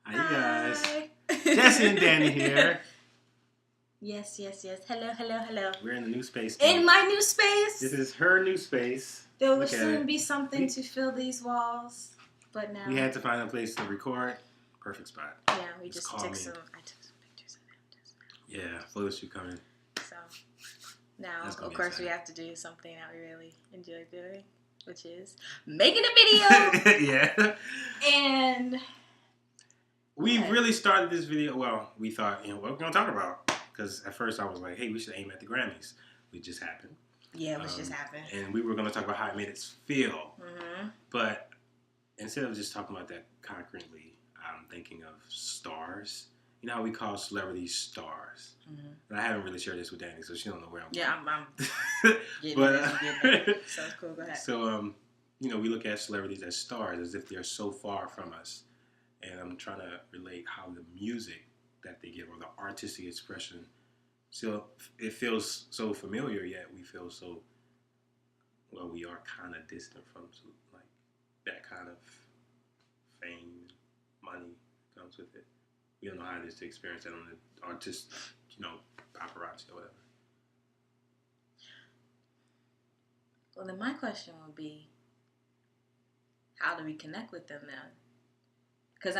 Hi, you guys. Jesse and Danny here. Yes. Hello. We're in the new space. In my new space. This is her new space. There will soon be something to fill these walls, but now we had to find a place to record. Perfect spot. Yeah, I took some pictures of it. Yeah, photos shoot coming. So now, of course, we have to do something that we really enjoy doing, which is making a video. Yeah. And we really started this video. Well, we thought, what we're gonna talk about? Because at first I was like, hey, we should aim at the Grammys, which just happened. Yeah, which just happened. And we were gonna talk about how it made us feel. Mm-hmm. But instead of just talking about that concretely, I'm thinking of stars. You know how we call celebrities stars. Mm-hmm. And I haven't really shared this with Danny, so she don't know where I'm going. Yeah, I'm getting it. Sounds cool. Go ahead. So, we look at celebrities as stars, as if they're so far from us. And I'm trying to relate how the music that they give, or the artistic expression, so it feels so familiar, yet we feel so, well, we are kind of distant from, like, that kind of fame, money comes with it. We don't know how it is to experience that on the artist, paparazzi or whatever. Well, then my question would be, how do we connect with them now? Because,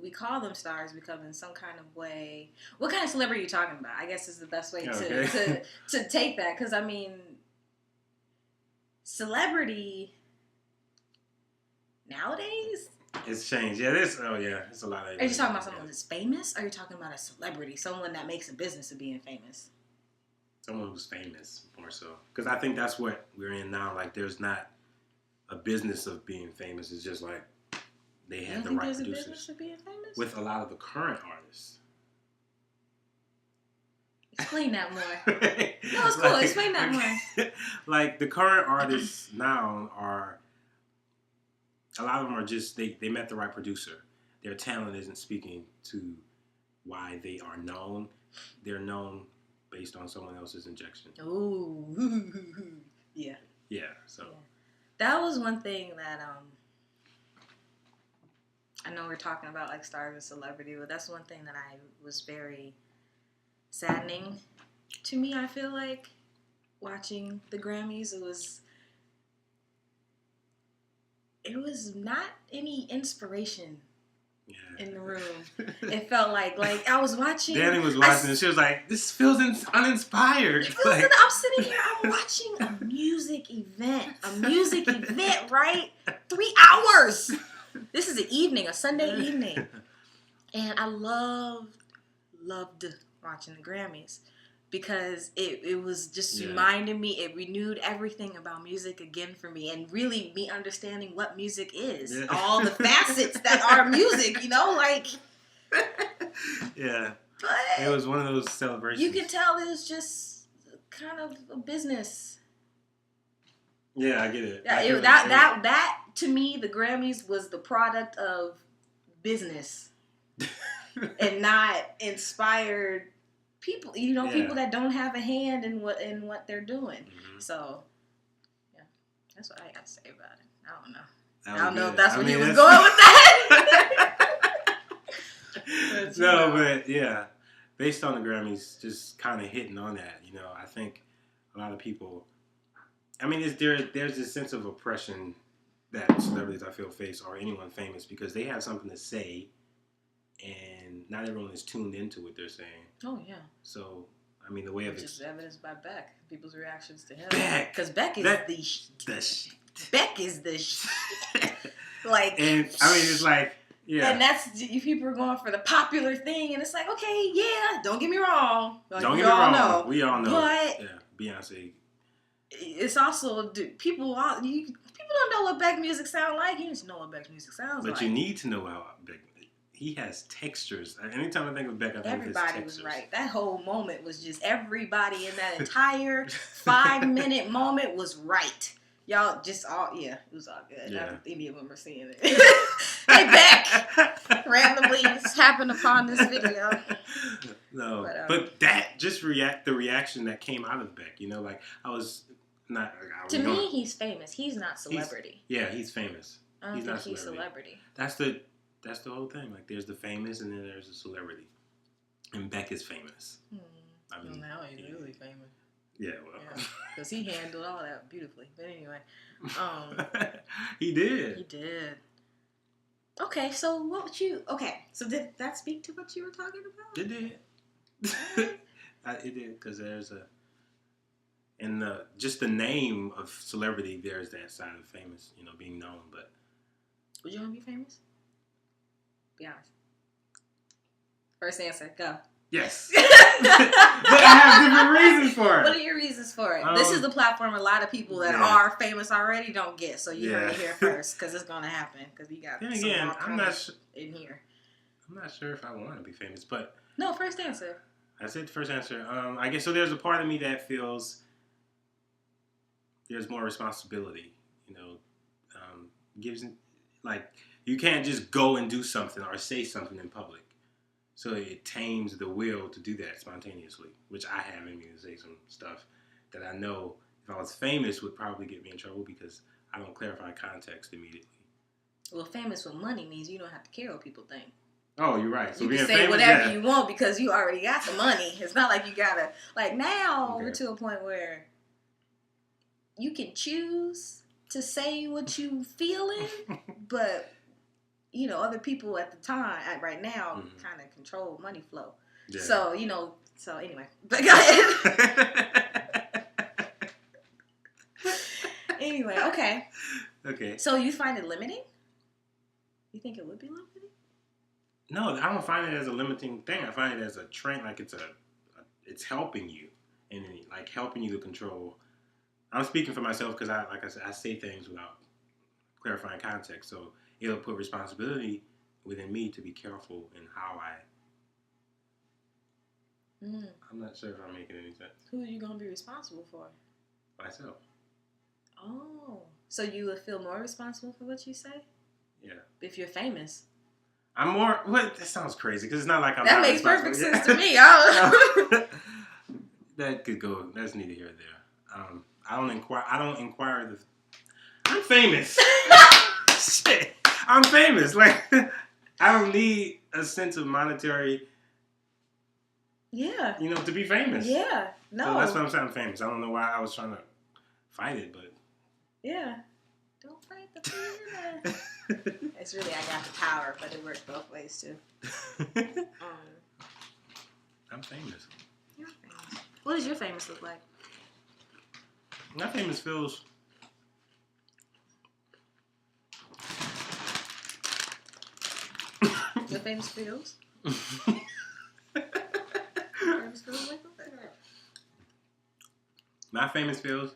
we call them stars because in some kind of way, what kind of celebrity are you talking about? I guess is the best way to take that. Because, celebrity nowadays? It's changed. Yeah, it's a lot of... Are you talking about someone that's famous? Or are you talking about a celebrity? Someone that makes a business of being famous? Someone who's famous, more so. Because I think that's what we're in now. Like, there's not a business of being famous. It's just like they have the right producers. There's a business of being famous? With a lot of the current artists. Explain that more. No, it's cool. Explain that more. Like, the current artists now are... A lot of them are just, they met the right producer. Their talent isn't speaking to why they are known. They're known based on someone else's injection. Ooh. Yeah. Yeah, so. Yeah. That was one thing that, I know we're talking about, like, stars and celebrity, but that's one thing that I was very saddening to me, I feel like, watching the Grammys. It was not any inspiration in the room. It felt like I was watching. Danny was watching and she was like, this feels uninspired. I'm sitting here, I'm watching a music event, right? 3 hours. This is an evening, a Sunday evening. And I loved watching the Grammys. Because it was just reminding me, it renewed everything about music again for me, and really me understanding what music is. Yeah. All the facets that are music, Yeah. But it was one of those celebrations. You could tell it was just kind of a business. Yeah, I get it. Yeah, that to me, the Grammys was the product of business and not inspired people, people that don't have a hand in what they're doing. Mm-hmm. So, yeah, that's what I got to say about it. I don't know. I don't know if that's where you was going with that. But yeah, based on the Grammys, just kind of hitting on that. I think a lot of people. There's this sense of oppression that celebrities I feel face, or anyone famous, because they have something to say. And not everyone is tuned into what they're saying. Oh, yeah. So, the way of it... Which is evidenced by Beck. People's reactions to him. Beck! Because Beck is the shit. Beck is the shit. It's like, yeah. And that's... People are going for the popular thing, and it's like, okay, yeah, don't get me wrong. Don't get me wrong. We all know. But... Yeah, Beyonce... It's also... People don't know what Beck music sounds like. You just know what Beck music sounds like. But you need to know how Beck... He has textures. Anytime I think of Beck, I think everybody was right. That whole moment was just everybody in that entire 5-minute moment was right. Y'all just it was all good. Yeah. Not that any of them are seeing it. Hey, Beck! Randomly just happened upon this video. No, but that just the reaction that came out of Beck. I was not. To me, he's famous. He's not celebrity. He's famous. I don't think he's celebrity. That's the that's the whole thing. Like, there's the famous, and then there's the celebrity. And Beck is famous. I mean, well, now he's really famous. Yeah, well, because he handled all that beautifully. But anyway, he did. He did. Okay, so what would you? Okay, so did that speak to what you were talking about? It did. It did, because there's a, in the just the name of celebrity, there's that side of famous, being known. But would you want to be famous? Be honest. First answer, go. Yes. But I have different reasons for it. What are your reasons for it? This is the platform a lot of people that are famous already don't get, so you heard it here first, because it's going to happen, because you got then again, I'm not in here. I'm not sure if I want to be famous, but... No, first answer. I said the first answer. I guess, so there's a part of me that feels there's more responsibility, gives, like, you can't just go and do something or say something in public. So it tames the will to do that spontaneously, which I have in me to say some stuff that I know if I was famous would probably get me in trouble because I don't clarify context immediately. Well, famous with money means you don't have to care what people think. Oh, you're right. So you being can say famous, whatever you want because you already got the money. It's not like you gotta, like now we're to a point where you can choose to say what you feeling, but other people at the time, right now, kind of control money flow. Yeah. So, so anyway. But go ahead. Anyway, okay. Okay. So you find it limiting? You think it would be limiting? No, I don't find it as a limiting thing. I find it as a trend, like it's helping you, and like helping you to control. I'm speaking for myself because like I said, I say things without clarifying context, so it'll put responsibility within me to be careful in how I'm not sure if I'm making any sense. Who are you gonna be responsible for? Myself. Oh, so you would feel more responsible for what you say? Yeah. If you're famous. I'm more. What? That sounds crazy because it's not like I'm. That makes perfect sense to me. That could go. That's neither here nor there. I don't inquire. I'm famous. Shit. I'm famous. Like I don't need a sense of monetary. Yeah. To be famous. Yeah. No. So that's what I'm saying. I'm famous. I don't know why I was trying to fight it, but. Yeah. Don't fight the feeling. It's really I got the power, but it works both ways too. I'm famous. You're famous. What does your famous look like? My famous feels. Your famous feels? Famous feels like that? My famous feels.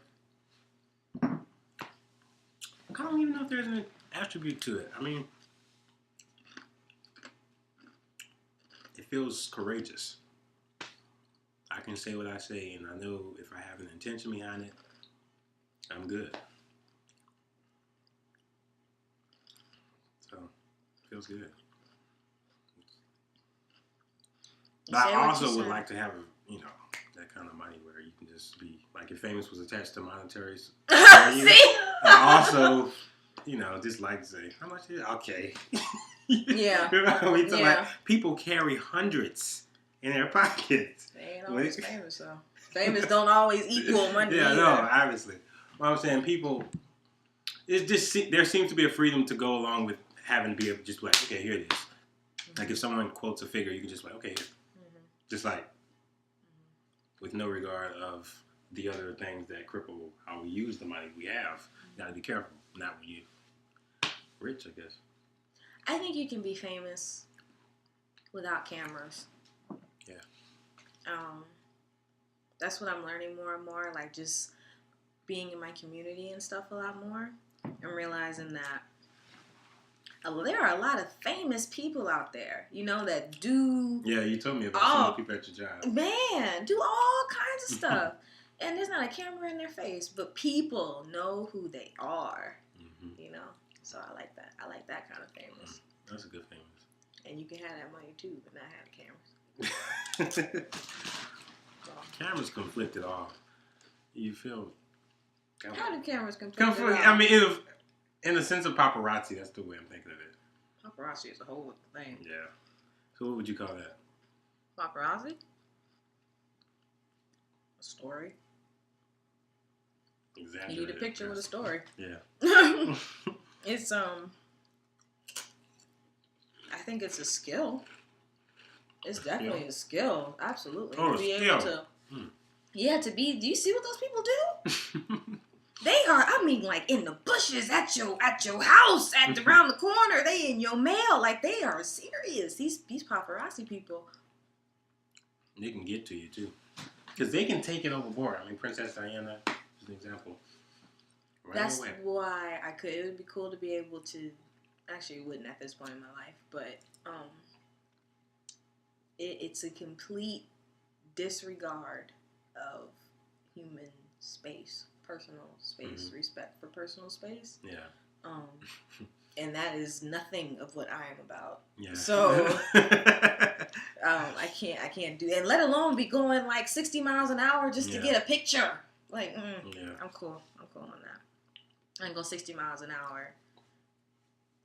I don't even know if there's an attribute to it. I mean, it feels courageous. I can say what I say, and I know if I have an intention behind it, I'm good. So, it feels good. But I also would like to have, that kind of money where you can just be, like if famous was attached to monetary. See? I also, just like to say, how much is it? Okay. Yeah. Like, people carry hundreds in their pockets. They ain't always famous, though. Famous don't always equal money. Yeah, either. No, obviously. Well, I'm saying people, it's just, there seems to be a freedom to go along with having to be able to just be like, okay, here it is. Mm-hmm. Like if someone quotes a figure, you can just like, okay, just like, with no regard of the other things that cripple how we use the money we have. You gotta be careful. Not when you rich, I guess. I think you can be famous without cameras. Yeah. That's what I'm learning more and more. Like just being in my community and stuff a lot more, and realizing that there are a lot of famous people out there, that do. Yeah, you told me about some of the people at your job. Man, do all kinds of stuff. And there's not a camera in their face, but people know who they are. Mm-hmm. So I like that. I like that kind of famous. That's a good famous. And you can have that money too, but not have cameras. Cameras conflict it all. You feel. How do cameras conflict it all? I mean, in the sense of paparazzi, that's the way I'm thinking of it. Paparazzi is a whole thing. Yeah. So what would you call that? Paparazzi? A story. Exactly. You need a picture with a story. Yeah. It's I think it's a skill. It's definitely a skill. Absolutely. Oh, to be skill. able to. Yeah, to be. Do you see what those people do? They are. I mean, like in the bushes at your house, around the corner. They in your mail. Like they are serious. These paparazzi people. They can get to you too, because they can take it overboard. I mean, Princess Diana is an example. Right That's away. why I could. It would be cool to be able to. Actually, it wouldn't at this point in my life, but it's a complete disregard of human space, personal space, respect for personal space. Yeah. And that is nothing of what I am about. Yeah. So I can't do, and let alone be going like 60 miles an hour just to get a picture. Like, I'm cool on that. I can go 60 miles an hour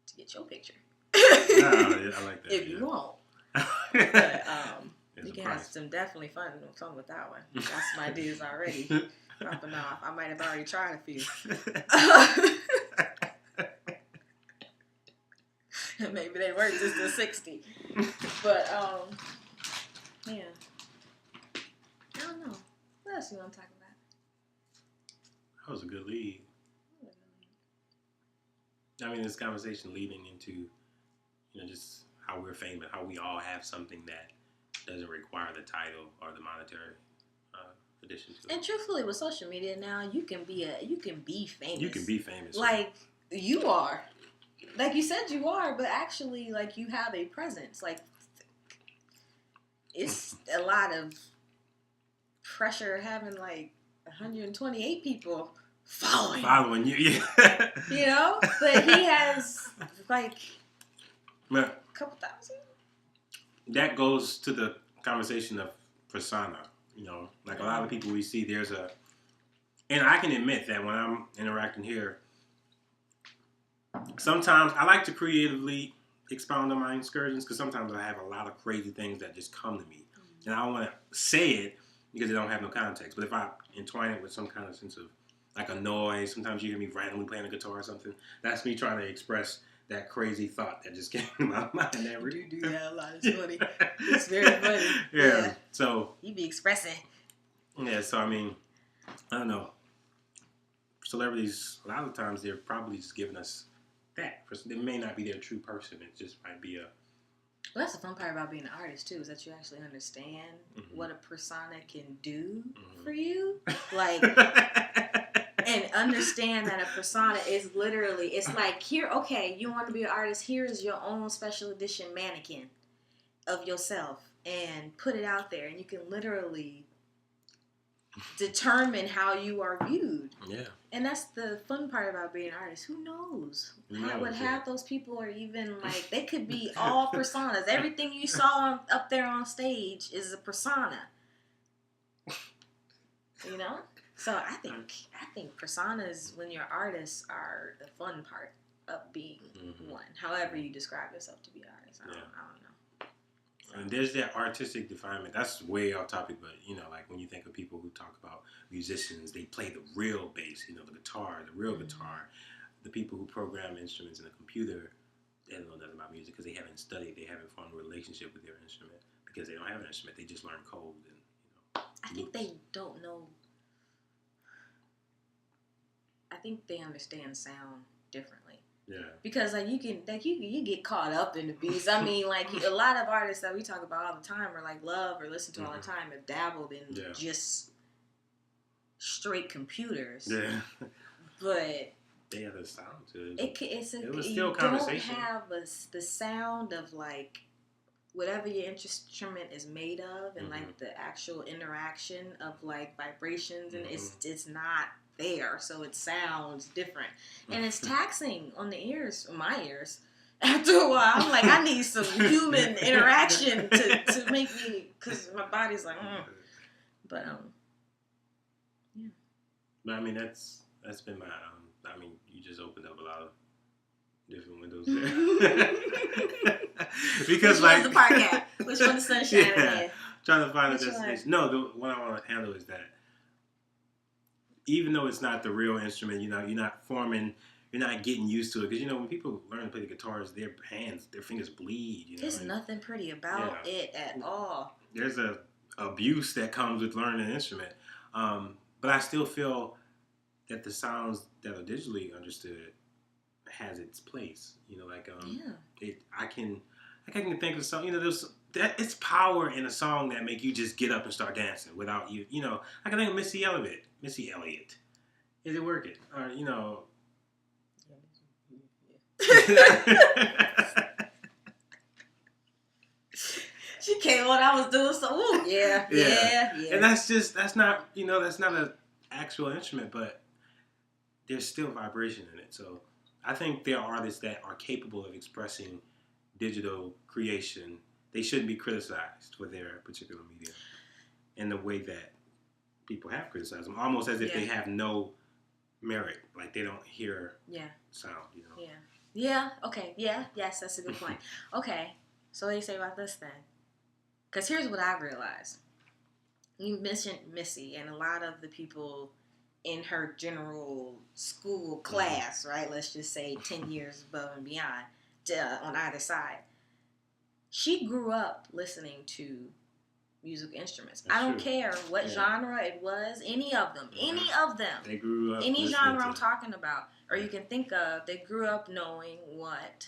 to get your picture. Yeah, I like that. If you want. But you can have some definitely fun with that one. That's my ideas already dropping off. I might have already tried a few. Maybe they work just to 60. But yeah. I don't know. What else you want to talk about? That was a good lead. I mean, this conversation leading into, just how we're famous, how we all have something that doesn't require the title or the monetary addition to it. And truthfully, with social media now, you can be famous. You can be famous. Like you are. Like you said you are, but actually, like you have a presence. Like it's a lot of pressure having like 128 people following you, yeah. But he has like a couple thousand. That goes to the conversation of persona. Like a lot of people we see, and I can admit that when I'm interacting here, sometimes I like to creatively expound on my excursions because sometimes I have a lot of crazy things that just come to me. And I don't want to say it because they don't have no context. But if I entwine it with some kind of sense of like a noise, sometimes you hear me randomly playing a guitar or something, that's me trying to express that crazy thought that just came to my mind. You do that a lot. It's funny. It's very funny. Yeah. So you be expressing. Yeah. So I mean, I don't know. Celebrities, a lot of times they're probably just giving us that. They may not be their true person. It just might be a. Well, that's the fun part about being an artist too, is that you actually understand what a persona can do for you. Like. And understand that a persona is literally, it's like, here, okay, you want to be an artist, here is your own special edition mannequin of yourself, and put it out there, and you can literally determine how you are viewed. Yeah. And that's the fun part about being an artist. Who knows? What half those people are even like, they could be all personas. Everything you saw up there on stage is a persona. So I think personas, when you're artists, are the fun part of being one. However you describe yourself to be an artist. I don't know. So. And there's that artistic definement. That's way off topic, but like when you think of people who talk about musicians, they play the real bass, the guitar, the real guitar. The people who program instruments in a computer, they don't know nothing about music because they haven't studied, they haven't formed a relationship with their instrument because they don't have an instrument. They just learn code and I think they don't know. I think they understand sound differently. Yeah. Because you get caught up in the beats. I mean, like a lot of artists that we talk about all the time, or like love or listen to all the time, have dabbled in just straight computers. Yeah. But they have a sound to it. It was still conversation. You don't have the sound of like whatever your instrument is made of, and like the actual interaction of like vibrations, and it's not there, so it sounds different, and it's taxing on the ears, my ears. After a while, I'm like, I need some human interaction to make me, because my body's like, but yeah. But I mean, that's been my I mean, you just opened up a lot of different windows there. Because which one's the park at? Which one the sun shining in? Trying to find a Which one? destination. No, the what I want to handle is that even though it's not the real instrument, you're not getting used to it. Because, when people learn to play the guitars, their fingers bleed. There's nothing pretty about it at all. There's a abuse that comes with learning an instrument. But I still feel that the sounds that are digitally understood has its place. I can think of some, it's power in a song that make you just get up and start dancing without you, I can think of Missy Elliott. Is it working? Or, She came when I was doing so. Ooh, yeah. And that's not an actual instrument, but there's still vibration in it. So I think there are artists that are capable of expressing digital creation. They shouldn't be criticized for their particular medium in the way that people have criticized them, almost as if they have no merit, like they don't hear sound. Yeah. Okay. Yes, that's a good point. Okay. So what do you say about this then? Because here's what I realized. You mentioned Missy, and a lot of the people in her general school class, right? Let's just say 10 years above and beyond, on either side. She grew up listening to musical instruments. I don't care what genre it was, any of them. They grew up any genre I'm talking about, or you can think of, they grew up knowing what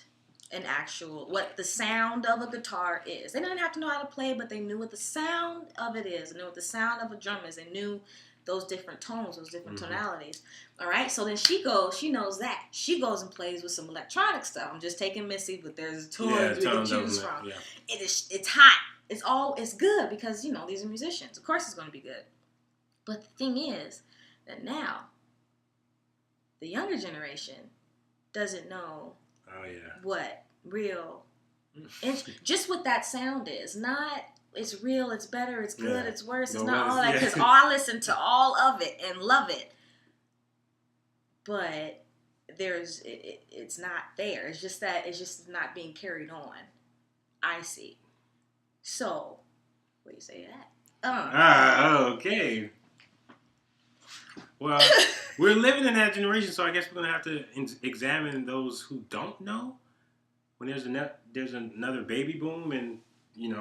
the sound of a guitar is. They didn't have to know how to play, but they knew what the sound of it is. They knew what the sound of a drum is. They knew those different tones, those different tonalities. All right, so then she knows that. She goes and plays with some electronic stuff. I'm just taking Missy, but there's toys we can choose from. Yeah. It's hot. It's good because, these are musicians. Of course it's going to be good. But the thing is that now the younger generation doesn't know what real, just what that sound is. Not it's real, it's better, it's good, it's worse. It's not all that, because I listen to all of it and love it. But it's not there. It's just not being carried on. I see. So, what do you say to that? Okay. Well, we're living in that generation, so I guess we're gonna have to examine those who don't know. When there's another baby boom, and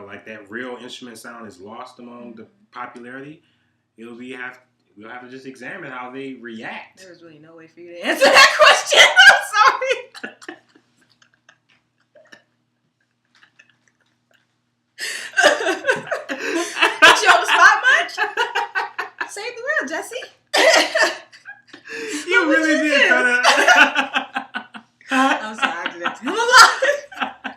like that real instrument sound is lost among the popularity, we'll have to just examine how they react. There's really no way for you to answer that question. I'm sorry. Put you on the spot much? Save the world, Jesse. You really did. I'm sorry, I did that to him a lot.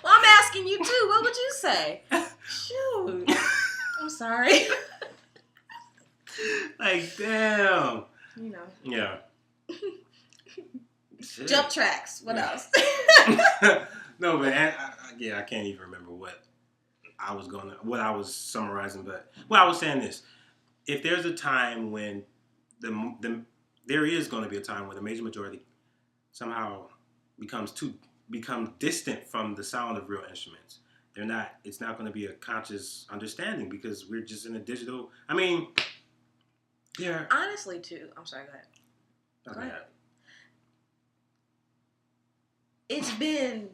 Well, I'm asking you too. What would you say? Shoot. I'm sorry. Like, damn. Yeah. Jump tracks. What else? No, but I can't even remember what I was summarizing. But I was saying this: if there's a time when there is going to be a time when the major majority somehow becomes distant from the sound of real instruments. It's not going to be a conscious understanding because we're just in a digital. I mean, yeah. Honestly, too. I'm sorry. Go ahead. It's been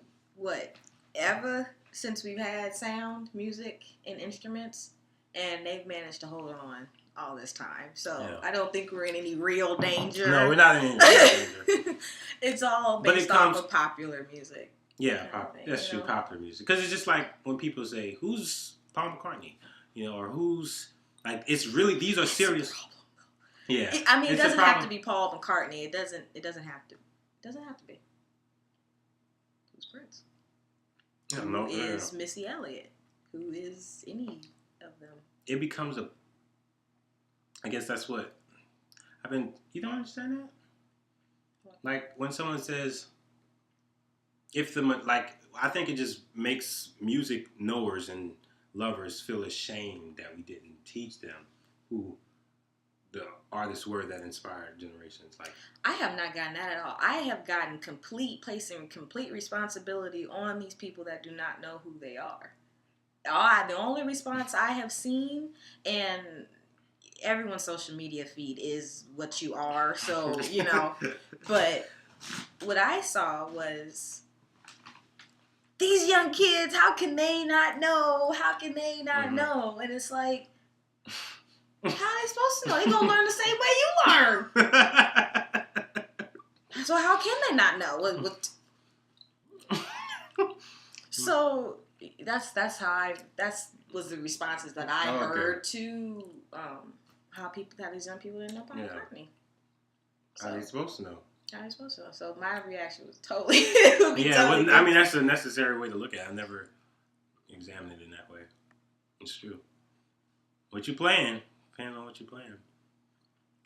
ever since we've had sound, music, and instruments, and they've managed to hold on all this time. So I don't think we're in any real danger. No, we're not in any real danger. It's all based off of popular music. Yeah, that's true. Popular music, because it's just like when people say, "Who's Paul McCartney?" Or who's like. It's really these are serious. Yeah, it doesn't have to be Paul McCartney. It doesn't have to. It doesn't have to be. Who's Prince? Who is Missy Elliott? Who is any of them? It becomes I guess that's what you don't understand that? Like when someone says, I think it just makes music knowers and lovers feel ashamed that we didn't teach them who the artists were that inspired generations. Like, I have not gotten that at all. I have gotten placing complete responsibility on these people that do not know who they are. The only response I have seen, and everyone's social media feed is what you are, so, but what I saw was, these young kids, how can they not know? How can they not know? And it's like, how are they supposed to know? They're going to learn the same way you learn. So how can they not know? So that's was the responses that I heard to how these young people didn't know Paul McCartney. So, how are they supposed to know? How are they supposed to know? So my reaction was totally. I mean, that's a necessary way to look at it. I've never examined it in that way. It's true. What you playing? Depending on what you're playing.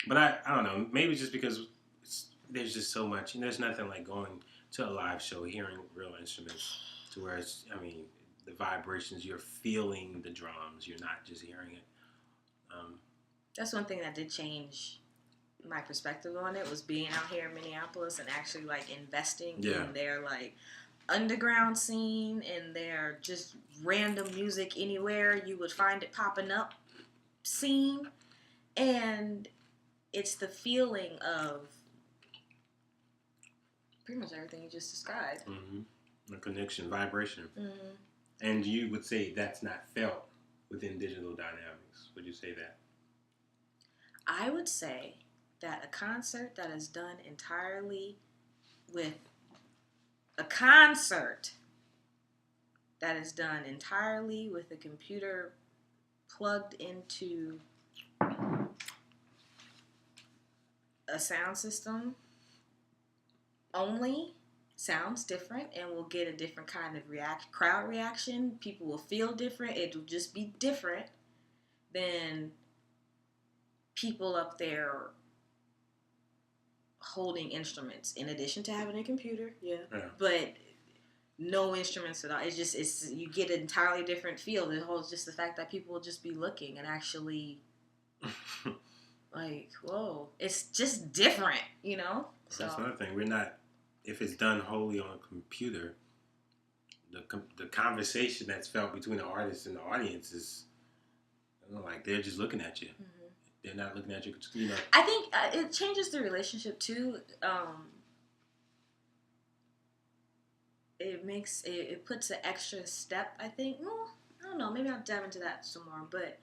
But I don't know. Maybe just because there's just so much. There's nothing like going to a live show, hearing real instruments, to where the vibrations, you're feeling the drums. You're not just hearing it. That's one thing that did change my perspective on it, was being out here in Minneapolis and actually like investing in their like underground scene and their just random music anywhere you would find it popping up scene. And it's the feeling of pretty much everything you just described. The connection, vibration. Mm-hmm. And you would say that's not felt within digital dynamics. Would you say that? I would say that a concert that is done entirely with a computer plugged into a sound system only sounds different and will get a different kind of crowd reaction. People will feel different. It will just be different than people up there holding instruments in addition to having a computer. But no instruments at all. It's you get an entirely different feel. It holds just the fact that people will just be looking and actually like, whoa, it's just different, So that's another thing. We're not, if it's done wholly on a computer, the conversation that's felt between the artist and the audience is, like they're just looking at you. Mm-hmm. They're not looking at you. I think it changes the relationship too. It puts an extra step, I think. Well, I don't know. Maybe I'll dive into that some more. But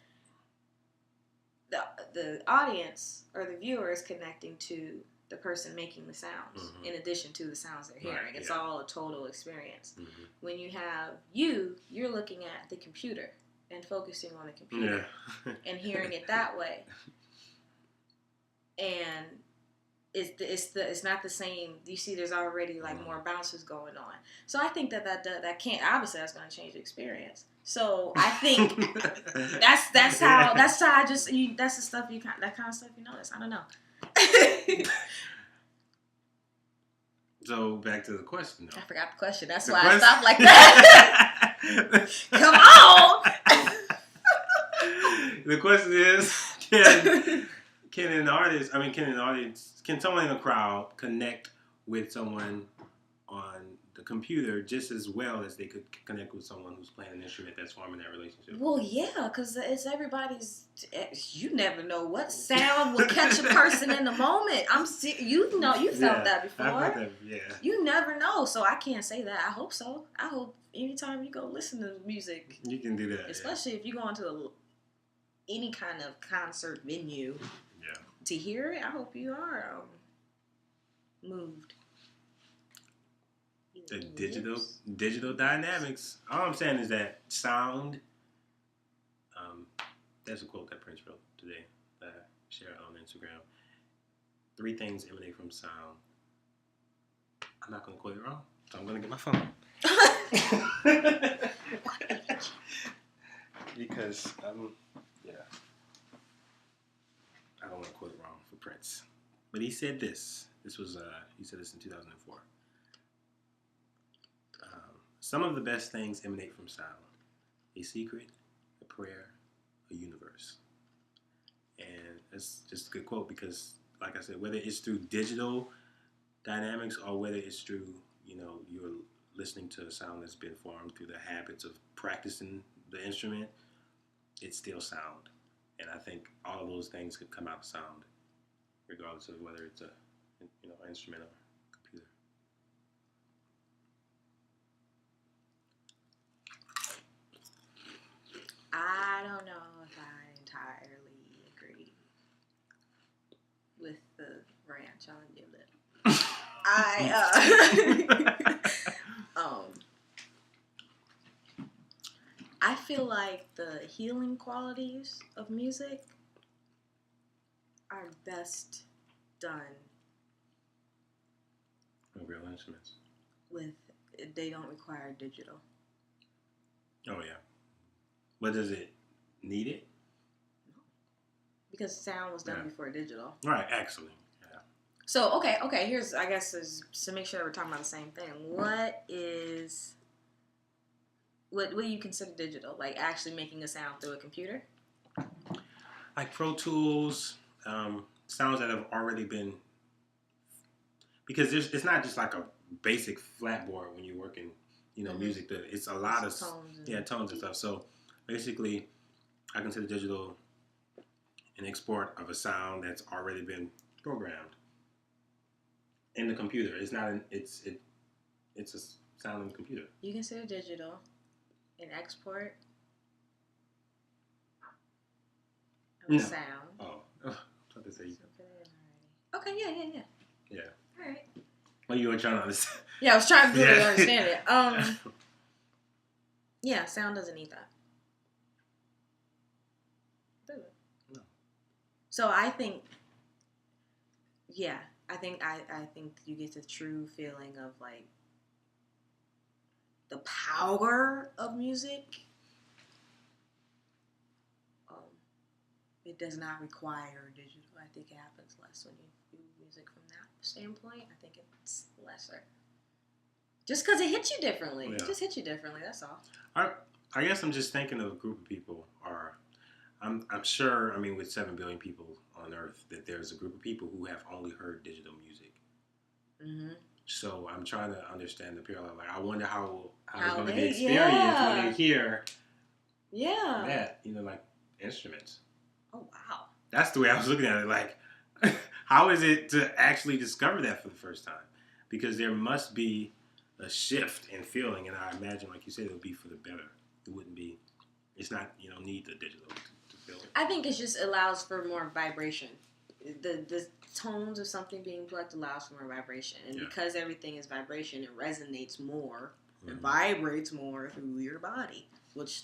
the audience or the viewer is connecting to the person making the sounds in addition to the sounds they're hearing. Right, it's all a total experience. Mm-hmm. When you have you're looking at the computer and focusing on the computer and hearing it that way. And it's not the same. You see, there's already like more bounces going on. So I think that can't, obviously that's going to change the experience. So I think that's how I just that's the stuff that kind of stuff you notice. I don't know. So back to the question though. I forgot the question. That's why I stopped like that. Come on. The question is, can someone in a crowd connect with someone on the computer just as well as they could connect with someone who's playing an instrument that's forming that relationship? Well, yeah, because it's everybody's. You never know what sound will catch a person in the moment. You felt that before. I felt that, yeah. You never know, so I can't say that. I hope so. I hope anytime you go listen to music, you can do that. Especially if you go into any kind of concert venue. To hear it, I hope you are moved. The digital dynamics. All I'm saying is that sound. There's a quote that Prince wrote today that I shared on Instagram. 3 things emanate from sound. I'm not going to quote it wrong, so I'm going to get my phone. Because I don't want to quote it wrong for Prince. But he said this. He said this in 2004. Some of the best things emanate from sound. A secret, a prayer, a universe. And it's just a good quote because, like I said, whether it's through digital dynamics or whether it's through, you're listening to a sound that's been formed through the habits of practicing the instrument, it's still sound. And I think all of those things could come out of sound, regardless of whether it's an instrument or computer. I don't know if I entirely agree with the ranch on your lip. I feel like the healing qualities of music are best done with real instruments. They don't require digital. Oh yeah. But does it need it? No. Because sound was done before digital. Right, actually. Yeah. So, okay, here's, I guess, is to make sure that we're talking about the same thing. What do you consider digital? Like actually making a sound through a computer? Like Pro Tools, sounds that have already been, because it's not just like a basic flat board when you're working, music. It's a lot of tones and stuff. So basically, I consider digital an export of a sound that's already been programmed in the computer. It's not it's a sound in the computer. You consider digital an export of a sound. Oh, I was about to say. Okay, yeah. Yeah. All right. Well, you were trying to understand. Yeah, I was trying to really understand it. Yeah, sound doesn't need that. Does it? No. So I think, I think you get the true feeling of like the power of music. It does not require digital. I think it happens less when you do music from that standpoint. I think it's lesser. Just because it hits you differently. Yeah. It just hits you differently, that's all. I guess I'm just thinking of a group of people, I'm sure, with 7 billion people on Earth, that there's a group of people who have only heard digital music. Mm-hmm. So I'm trying to understand the parallel. Like, I wonder how it's going to be experienced when they hear that, like instruments. Oh, wow. That's the way I was looking at it. Like, how is it to actually discover that for the first time? Because there must be a shift in feeling, and I imagine, like you said, it would be for the better. It wouldn't be. It's not. You don't need the digital to feel it. I think it just allows for more vibration. The tones of something being plucked allows for more vibration, and because everything is vibration, it resonates more. It vibrates more through your body, which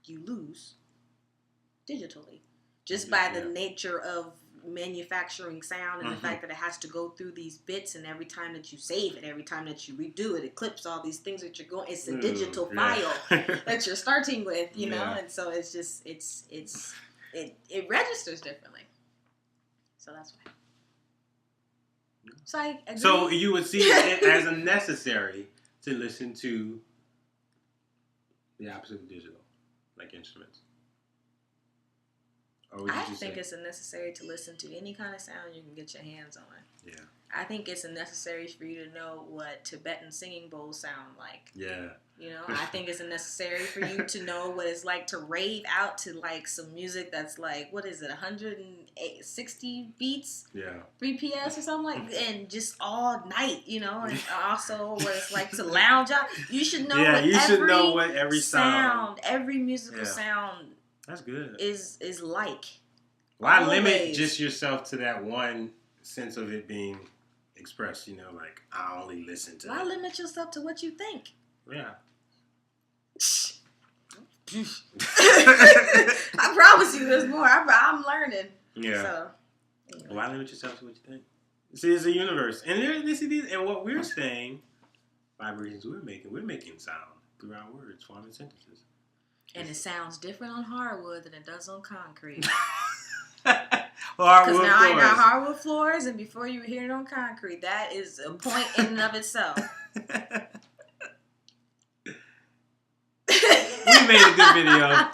you lose digitally, just by the nature of manufacturing sound and the fact that it has to go through these bits, and every time that you save it, every time that you redo it, it clips all these things that you're going. It's a digital file that you're starting with, you know, and so it's just it registers differently. So that's why. So I agree. So you would see it as a necessary to listen to the opposite of digital, like instruments. I think it's necessary to listen to any kind of sound you can get your hands on. Yeah. I think it's necessary for you to know what Tibetan singing bowls sound like. Yeah. You know, I think it's necessary for you to know what it's like to rave out to like some music that's like, what is it, 160 beats? Yeah. BPS or something like that, and just all night, you know, and also what it's like to lounge out. You should know what every sound, every musical sound. That's good. Is like. Why limit just yourself to that one sense of it being expressed? You know, like I only listen to. Why limit yourself to what you think? Yeah. I promise you, there's more. I'm learning. Yeah. So, anyway. Why limit yourself to what you think? See, it's a universe, and and what we're saying, vibrations we're making sound through our words, forming sentences. And it sounds different on hardwood than it does on concrete. Because now I got hardwood floors, and before you hear it on concrete, that is a point in and of itself. We made a good video.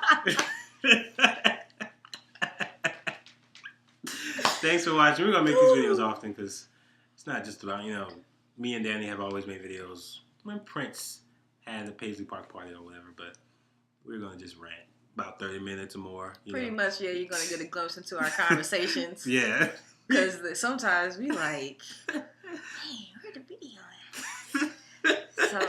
Thanks for watching. We're gonna make these videos often because it's not just about, you know, me and Danny have always made videos when Prince had the Paisley Park party or whatever, but we're gonna just rant about 30 minutes or more. Pretty much, yeah. You're gonna get a glimpse into our conversations. Yeah. Because sometimes we like, hey, where'd the video at? So,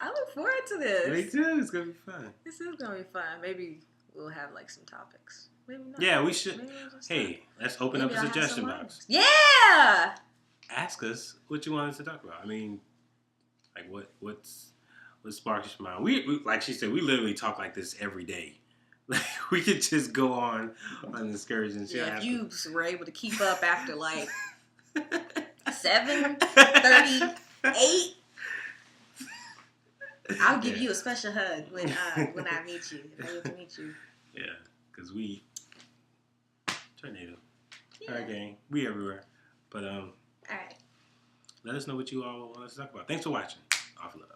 I look forward to this. Me too. It's gonna be fun. This is gonna be fun. Maybe we'll have like some topics. Maybe not. Yeah, we should. Hey, let's open up a suggestion box. Yeah. Ask us what you want us to talk about. I mean, like what sparks your mind? We like she said, we literally talk like this every day. Like we could just go on excursions. Yeah, if you were able to keep up after like 7:38, I'll give you a special hug when I meet you. If I get to meet you. Yeah, because we tornado, hurricane, we everywhere. But all right. Let us know what you all want us to talk about. Thanks for watching. Off love.